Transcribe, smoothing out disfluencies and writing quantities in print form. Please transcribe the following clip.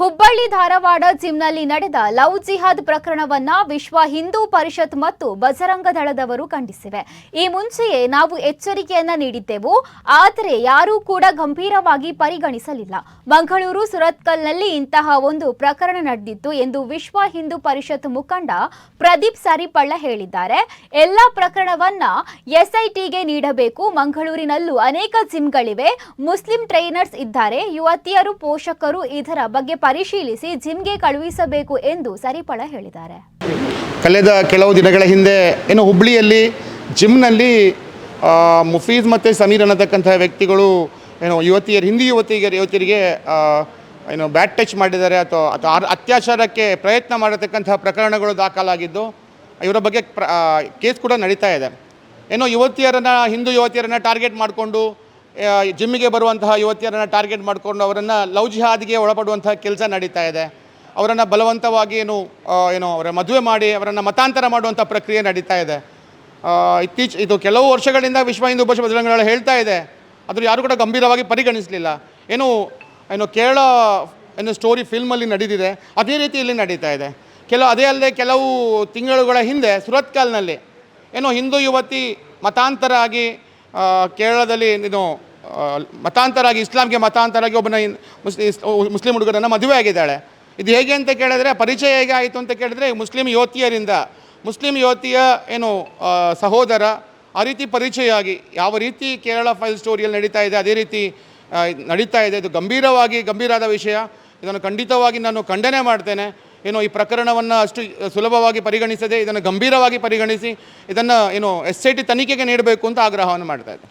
ಹುಬ್ಬಳ್ಳಿ ಧಾರವಾಡ ಜಿಮ್ನಲ್ಲಿ ನಡೆದ ಲವ್ ಜಿಹಾದ್ ಪ್ರಕರಣವನ್ನ ವಿಶ್ವ ಹಿಂದೂ ಪರಿಷತ್ ಮತ್ತು ಬಜರಂಗ ದಳದವರು ಖಂಡಿಸಿವೆ. ಈ ಮುಂಚೆಯೇ ನಾವು ಎಚ್ಚರಿಕೆಯನ್ನ ನೀಡಿದ್ದೆವು, ಆದರೆ ಯಾರೂ ಕೂಡ ಗಂಭೀರವಾಗಿ ಪರಿಗಣಿಸಲಿಲ್ಲ. ಮಂಗಳೂರು ಸುರತ್ಕಲ್ನಲ್ಲಿ ಇಂತಹ ಒಂದು ಪ್ರಕರಣ ನಡೆದಿತ್ತು ಎಂದು ವಿಶ್ವ ಹಿಂದೂ ಪರಿಷತ್ ಮುಖಂಡ ಪ್ರದೀಪ್ ಸರಿಪಳ್ಳ ಹೇಳಿದ್ದಾರೆ. ಎಲ್ಲ ಪ್ರಕರಣವನ್ನ ಎಸ್ಐಟಿಗೆ ನೀಡಬೇಕು. ಮಂಗಳೂರಿನಲ್ಲೂ ಅನೇಕ ಜಿಮ್ಗಳಿವೆ, ಮುಸ್ಲಿಂ ಟ್ರೈನರ್ಸ್ ಇದ್ದಾರೆ, ಯುವತಿಯರು ಪೋಷಕರು ಇದರ ಬಗ್ಗೆ ಪರಿಶೀಲಿಸಿ ಜಿಮ್ಗೆ ಕಳುಹಿಸಬೇಕು ಎಂದು ಸರಿಪಳ ಹೇಳಿದ್ದಾರೆ. ಕಳೆದ ಕೆಲವು ದಿನಗಳ ಹಿಂದೆ ಹುಬ್ಬಳ್ಳಿಯಲ್ಲಿ ಜಿಮ್ನಲ್ಲಿ ಮುಫೀಜ್ ಮತ್ತು ಸಮೀರ್ ಅನ್ನತಕ್ಕಂಥ ವ್ಯಕ್ತಿಗಳು ಹಿಂದಿ ಯುವತಿಯರಿಗೆ ಬ್ಯಾಡ್ ಟಚ್ ಮಾಡಿದ್ದಾರೆ ಅಥವಾ ಅತ್ಯಾಚಾರಕ್ಕೆ ಪ್ರಯತ್ನ ಮಾಡತಕ್ಕಂಥ ಪ್ರಕರಣಗಳು ದಾಖಲಾಗಿದ್ದು, ಇವರ ಬಗ್ಗೆ ಕೇಸ್ ಕೂಡ ನಡೀತಾ ಇದೆ. ಹಿಂದೂ ಯುವತಿಯರನ್ನು ಟಾರ್ಗೆಟ್ ಮಾಡಿಕೊಂಡು ಜಿಮ್ಮಿಗೆ ಬರುವಂತಹ ಯುವತಿಯರನ್ನು ಟಾರ್ಗೆಟ್ ಮಾಡಿಕೊಂಡು ಅವರನ್ನು ಲವ್ ಜಿಹಾದ್ಗೆ ಒಳಪಡುವಂತಹ ಕೆಲಸ ನಡೀತಾ ಇದೆ. ಅವರನ್ನು ಬಲವಂತವಾಗಿ ಅವರ ಮದುವೆ ಮಾಡಿ ಅವರನ್ನು ಮತಾಂತರ ಮಾಡುವಂಥ ಪ್ರಕ್ರಿಯೆ ನಡೀತಾ ಇದೆ. ಇದು ಕೆಲವು ವರ್ಷಗಳಿಂದ ವಿಶ್ವ ಹಿಂದೂ ಪರಿಷತ್ ಬಜರಂಗ ದಳ ಹೇಳ್ತಾ ಇದೆ, ಆದರೂ ಯಾರೂ ಕೂಡ ಗಂಭೀರವಾಗಿ ಪರಿಗಣಿಸಲಿಲ್ಲ. ಕೇರಳ ಸ್ಟೋರಿ ಫಿಲ್ಮಲ್ಲಿ ನಡೆದಿದೆ, ಅದೇ ರೀತಿ ಇಲ್ಲಿ ನಡೀತಾ ಇದೆ. ಅದೇ ಅಲ್ಲದೆ ಕೆಲವು ತಿಂಗಳುಗಳ ಹಿಂದೆ ಸುರತ್ಕಲ್ನಲ್ಲಿ ಹಿಂದೂ ಯುವತಿ ಮತಾಂತರ ಆಗಿ ಕೇರಳದಲ್ಲಿ ಮತಾಂತರ ಆಗಿ ಇಸ್ಲಾಂಗೆ ಮತಾಂತರ ಆಗಿ ಒಬ್ಬನ ಮುಸ್ಲಿಂ ಹುಡುಗರನ್ನು ಮದುವೆ ಆಗಿದ್ದಾಳೆ. ಇದು ಹೇಗೆ ಅಂತ ಕೇಳಿದ್ರೆ, ಪರಿಚಯ ಹೇಗೆ ಆಯಿತು ಅಂತ ಕೇಳಿದ್ರೆ, ಮುಸ್ಲಿಂ ಯುವತಿಯ ಸಹೋದರ ಆ ರೀತಿ ಪರಿಚಯ ಆಗಿ ಯಾವ ರೀತಿ ಕೇರಳ ಫೈಲ್ ಸ್ಟೋರಿಯಲ್ಲಿ ನಡೀತಾ ಇದೆ ಅದೇ ರೀತಿ ನಡೀತಾ ಇದೆ. ಇದು ಗಂಭೀರವಾದ ವಿಷಯ. ಇದನ್ನು ಖಂಡಿತವಾಗಿ ನಾನು ಖಂಡನೆ ಮಾಡ್ತೇನೆ. ಈ ಪ್ರಕರಣವನ್ನು ಅಷ್ಟು ಸುಲಭವಾಗಿ ಪರಿಗಣಿಸದೆ ಇದನ್ನು ಗಂಭೀರವಾಗಿ ಪರಿಗಣಿಸಿ ಇದನ್ನು SIT ತನಿಖೆಗೆ ನೀಡಬೇಕು ಅಂತ ಆಗ್ರಹವನ್ನು ಮಾಡ್ತಾ ಇದ್ದೆ.